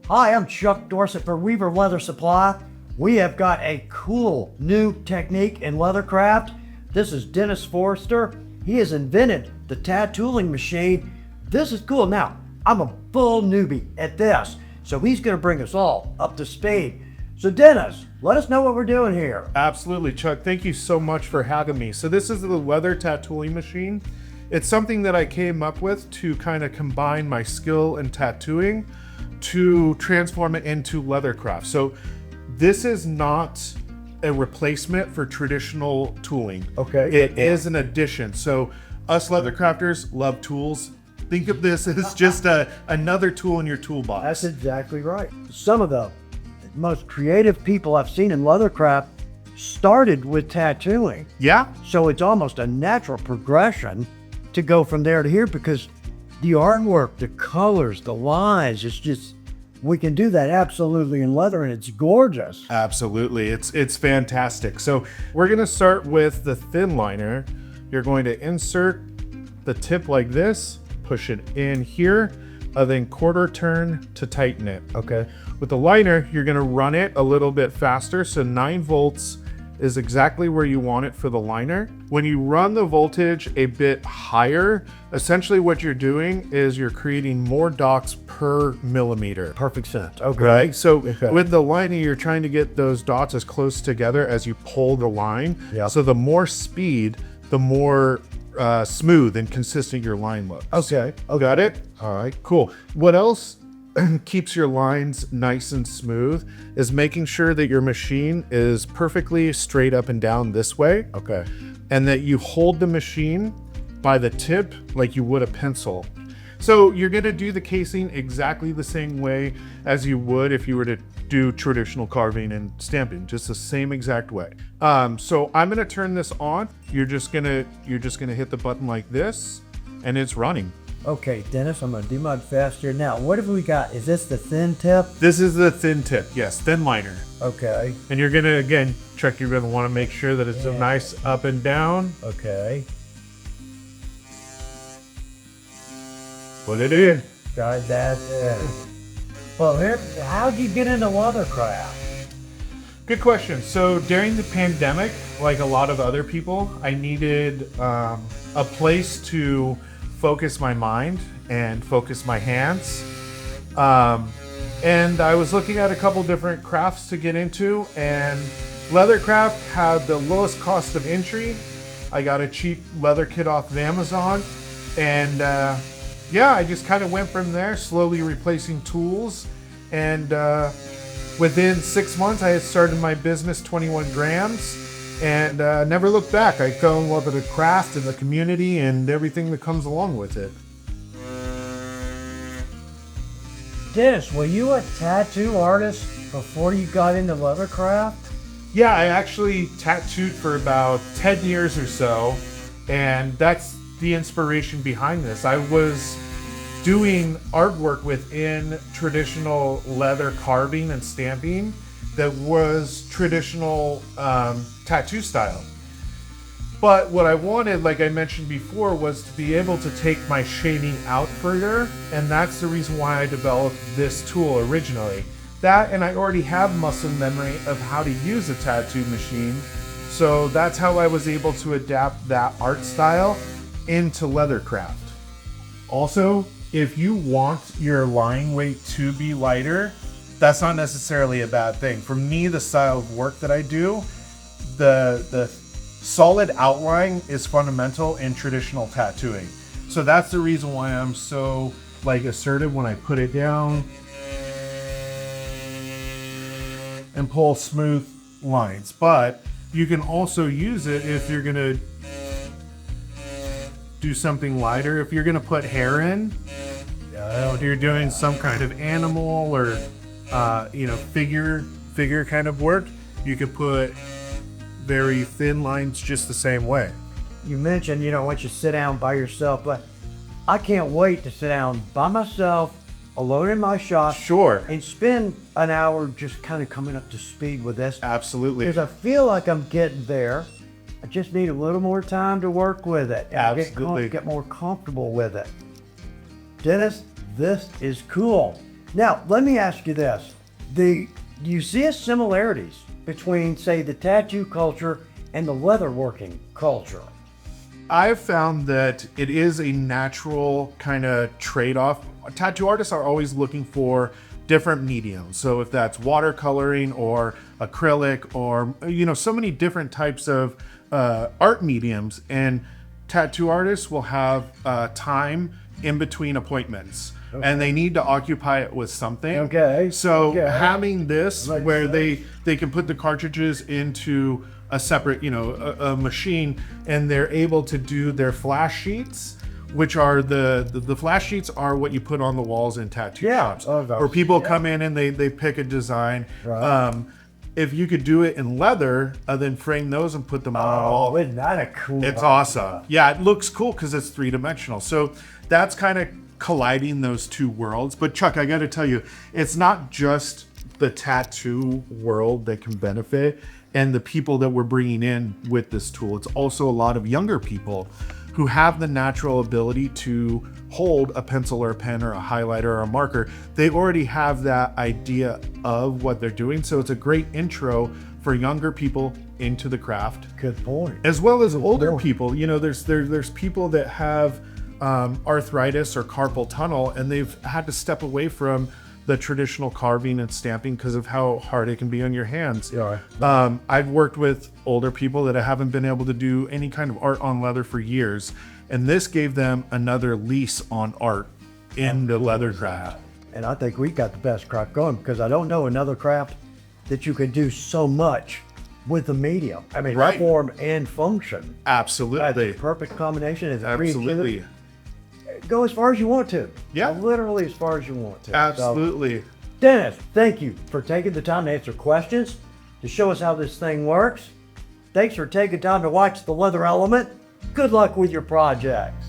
Hi, I'm Chuck Dorsett for Weaver Leather Supply. We have got a cool new technique in leathercraft. This is Dennis Forrester. He has invented the tattooling machine. This is cool. Now, I'm a full newbie at this, so he's going to bring us all up to speed. So Dennis, let us know what we're doing here. Absolutely, Chuck. Thank you so much for having me. So this is the leather tattooing machine. It's something that I came up with to kind of combine my skill in tattooing to transform it into leathercraft. So this is not a replacement for traditional tooling. Okay. It is an addition. So us leathercrafters love tools. Think of this as just another tool in your toolbox. That's exactly right. Some of the most creative people I've seen in leathercraft started with tattooing. Yeah. So it's almost a natural progression to go from there to here because the artwork, the colors, the lines, it's just, we can do that absolutely in leather and it's gorgeous. Absolutely. It's fantastic. So we're going to start with the thin liner. You're going to insert the tip like this, push it in here, then quarter turn to tighten it. Okay. With the liner, you're going to run it a little bit faster. So 9 volts is exactly where you want it for the liner. When you run the voltage a bit higher, essentially what you're doing is you're creating more dots per millimeter. Perfect sense. Okay. Right? So Okay. with the liner, you're trying to get those dots as close together as you pull the line. Yeah. So the more speed, the more smooth and consistent your line looks. Okay. Got it? All right, cool. What else keeps your lines nice and smooth is making sure that your machine is perfectly straight up and down this way. Okay. And that you hold the machine by the tip like you would a pencil. So you're gonna do the casing exactly the same way as you would if you were to do traditional carving and stamping, just the same exact way. So I'm gonna turn this on. You're just gonna hit the button like this and it's running. Okay, Dennis, I'm gonna do mine faster. Now, what have we got? Is this the thin tip? This is the thin tip, yes, thin liner. Okay. And you're gonna, again, Chuck, you're gonna wanna make sure that it's a nice up and down. Okay. Put it in. Got that in. Well, here, how'd you get into leathercraft? Good question. So during the pandemic, like a lot of other people, I needed a place to focus my mind and focus my hands. And I was looking at a couple different crafts to get into, and leathercraft had the lowest cost of entry. I got a cheap leather kit off of Amazon, and yeah, I just kind of went from there, slowly replacing tools. And within 6 months, I had started my business, 21 grams, and never looked back. I fell in love with the craft and the community and everything that comes along with it. Dennis, were you a tattoo artist before you got into leathercraft? Yeah, I actually tattooed for about 10 years or so, and that's the inspiration behind this. I was doing artwork within traditional leather carving and stamping that was traditional tattoo style. But what I wanted, like I mentioned before, was to be able to take my shading out further, and that's the reason why I developed this tool originally. That, and I already have muscle memory of how to use a tattoo machine, so that's how I was able to adapt that art style into leathercraft. Also, if you want your line weight to be lighter, that's not necessarily a bad thing. For me, the style of work that I do, the solid outline is fundamental in traditional tattooing. So that's the reason why I'm so assertive when I put it down and pull smooth lines. But you can also use it if you're gonna do something lighter. If you're gonna put hair in, if you're doing some kind of animal or figure kind of work, you could put very thin lines just the same way. You mentioned, once you sit down by yourself, but I can't wait to sit down by myself, alone in my shop. Sure. And spend an hour just kind of coming up to speed with this. Absolutely. Because I feel like I'm getting there. I just need a little more time to work with it. And Absolutely. get more comfortable with it. Dennis, this is cool. Now, let me ask you this. Do you see similarities between, say, the tattoo culture and the leatherworking culture? I've found that it is a natural kind of trade-off. Tattoo artists are always looking for different mediums. So if that's watercoloring or acrylic or, so many different types of art mediums, and tattoo artists will have time in between appointments. Okay. And they need to occupy it with something. Okay. So having this where they can put the cartridges into a separate, a machine, and they're able to do their flash sheets, which are the flash sheets are what you put on the walls in tattoo shops, where people come in and they pick a design. Right. If you could do it in leather, then frame those and put them on a wall. Isn't that a cool? It's awesome. Yeah, it looks cool because it's 3-dimensional. So that's kind of colliding those two worlds. But Chuck, I got to tell you, it's not just the tattoo world that can benefit and the people that we're bringing in with this tool. It's also a lot of younger people who have the natural ability to hold a pencil or a pen or a highlighter or a marker. They already have that idea of what they're doing. So it's a great intro for younger people into the craft. Good point. As well as older people. There's people that have arthritis or carpal tunnel, and they've had to step away from the traditional carving and stamping because of how hard it can be on your hands. Yeah. I've worked with older people that haven't been able to do any kind of art on leather for years, and this gave them another lease on art in the leathercraft. And I think we got the best craft going, because I don't know another craft that you can do so much with the medium. I mean, form and function. Absolutely. That's a perfect combination. It's absolutely. Go as far as you want to. Yeah. Literally as far as you want to. Absolutely. So, Dennis, thank you for taking the time to answer questions, to show us how this thing works. Thanks for taking time to watch The Leather Element. Good luck with your projects.